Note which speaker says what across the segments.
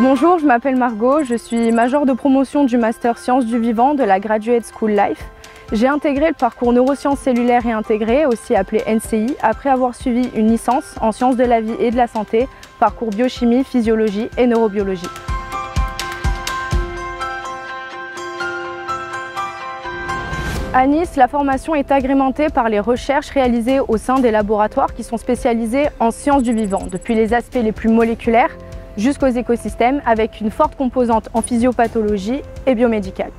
Speaker 1: Bonjour, je m'appelle Margot, je suis majeure de promotion du Master Sciences du Vivant de la Graduate School Life. J'ai intégré le parcours neurosciences cellulaires et intégrées, aussi appelé NCI, après avoir suivi une licence en sciences de la vie et de la santé, parcours biochimie, physiologie et neurobiologie. À Nice, la formation est agrémentée par les recherches réalisées au sein des laboratoires qui sont spécialisés en sciences du vivant, depuis les aspects les plus moléculaires jusqu'aux écosystèmes, avec une forte composante en physiopathologie et biomédicale.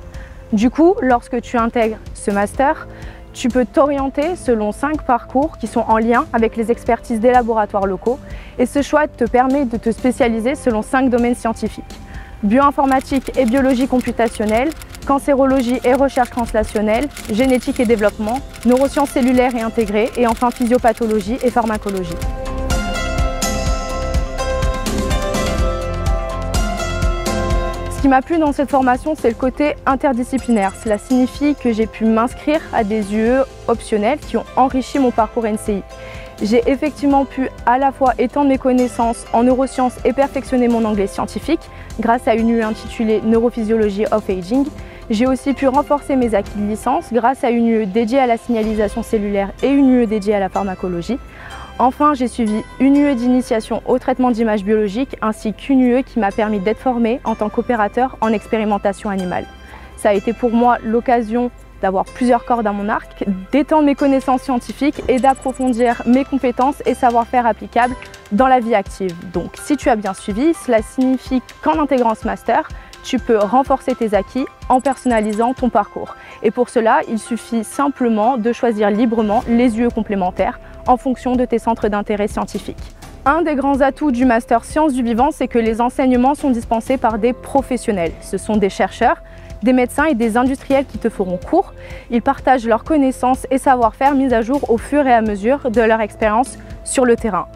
Speaker 1: Du coup, lorsque tu intègres ce master, tu peux t'orienter selon 5 parcours qui sont en lien avec les expertises des laboratoires locaux, et ce choix te permet de te spécialiser selon 5 domaines scientifiques: bioinformatique et biologie computationnelle, cancérologie et recherche translationnelle, génétique et développement, neurosciences cellulaires et intégrées, et enfin physiopathologie et pharmacologie. Ce qui m'a plu dans cette formation, c'est le côté interdisciplinaire. Cela signifie que j'ai pu m'inscrire à des UE optionnels qui ont enrichi mon parcours NCI. J'ai effectivement pu à la fois étendre mes connaissances en neurosciences et perfectionner mon anglais scientifique grâce à une UE intitulée Neurophysiology of Aging. J'ai aussi pu renforcer mes acquis de licence grâce à une UE dédiée à la signalisation cellulaire et une UE dédiée à la pharmacologie. Enfin, j'ai suivi une UE d'initiation au traitement d'images biologiques ainsi qu'une UE qui m'a permis d'être formée en tant qu'opérateur en expérimentation animale. Ça a été pour moi l'occasion d'avoir plusieurs cordes à mon arc, d'étendre mes connaissances scientifiques et d'approfondir mes compétences et savoir-faire applicables dans la vie active. Donc, si tu as bien suivi, cela signifie qu'en intégrant ce master, tu peux renforcer tes acquis en personnalisant ton parcours. Et pour cela, il suffit simplement de choisir librement les UE complémentaires en fonction de tes centres d'intérêt scientifiques. Un des grands atouts du Master Sciences du Vivant, c'est que les enseignements sont dispensés par des professionnels. Ce sont des chercheurs, des médecins et des industriels qui te feront cours. Ils partagent leurs connaissances et savoir-faire mis à jour au fur et à mesure de leur expérience sur le terrain.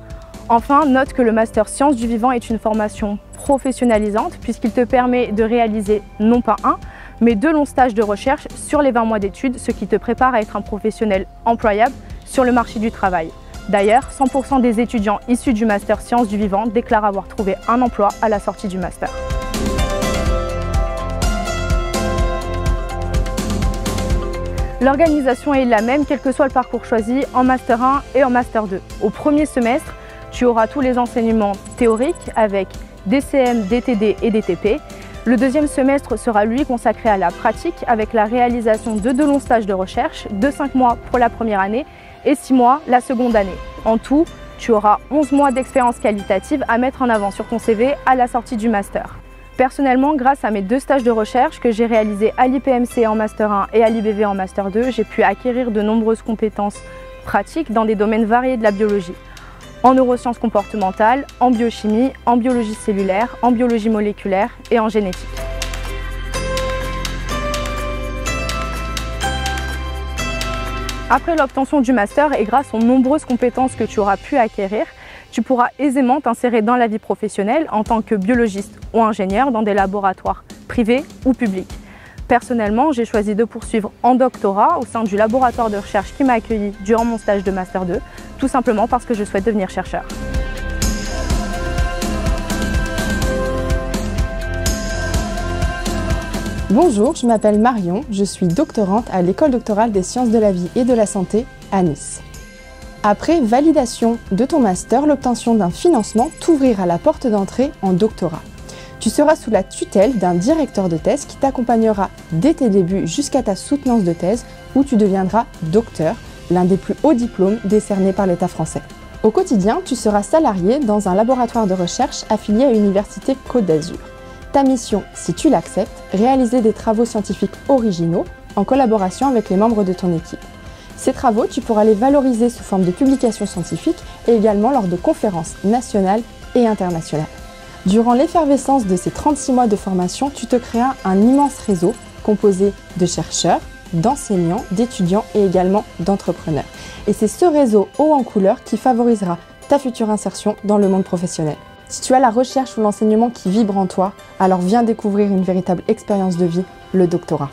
Speaker 1: Enfin, note que le Master Sciences du Vivant est une formation professionnalisante puisqu'il te permet de réaliser non pas un, mais 2 longs stages de recherche sur les 20 mois d'études, ce qui te prépare à être un professionnel employable sur le marché du travail. D'ailleurs, 100% des étudiants issus du Master Sciences du Vivant déclarent avoir trouvé un emploi à la sortie du master. L'organisation est la même quel que soit le parcours choisi en Master 1 et en Master 2. Au premier semestre, tu auras tous les enseignements théoriques avec DCM, DTD et DTP. Le deuxième semestre sera lui consacré à la pratique avec la réalisation de 2 longs stages de recherche, de 5 mois pour la première année et 6 mois la seconde année. En tout, tu auras 11 mois d'expérience qualitative à mettre en avant sur ton CV à la sortie du master. Personnellement, grâce à mes 2 stages de recherche que j'ai réalisés à l'IPMC en Master 1 et à l'IBV en Master 2, j'ai pu acquérir de nombreuses compétences pratiques dans des domaines variés de la biologie. En neurosciences comportementales, en biochimie, en biologie cellulaire, en biologie moléculaire et en génétique. Après l'obtention du master et grâce aux nombreuses compétences que tu auras pu acquérir, tu pourras aisément t'insérer dans la vie professionnelle en tant que biologiste ou ingénieur dans des laboratoires privés ou publics. Personnellement, j'ai choisi de poursuivre en doctorat au sein du laboratoire de recherche qui m'a accueilli durant mon stage de Master 2, tout simplement parce que je souhaite devenir chercheur.
Speaker 2: Bonjour, je m'appelle Marion, je suis doctorante à l'École doctorale des sciences de la vie et de la santé à Nice. Après validation de ton master, l'obtention d'un financement t'ouvrira la porte d'entrée en doctorat. Tu seras sous la tutelle d'un directeur de thèse qui t'accompagnera dès tes débuts jusqu'à ta soutenance de thèse où tu deviendras docteur, l'un des plus hauts diplômes décernés par l'État français. Au quotidien, tu seras salarié dans un laboratoire de recherche affilié à l'Université Côte d'Azur. Ta mission, si tu l'acceptes, réaliser des travaux scientifiques originaux en collaboration avec les membres de ton équipe. Ces travaux, tu pourras les valoriser sous forme de publications scientifiques et également lors de conférences nationales et internationales. Durant l'effervescence de ces 36 mois de formation, tu te créeras un immense réseau composé de chercheurs, d'enseignants, d'étudiants et également d'entrepreneurs. Et c'est ce réseau haut en couleur qui favorisera ta future insertion dans le monde professionnel. Si tu as la recherche ou l'enseignement qui vibre en toi, alors viens découvrir une véritable expérience de vie, le doctorat.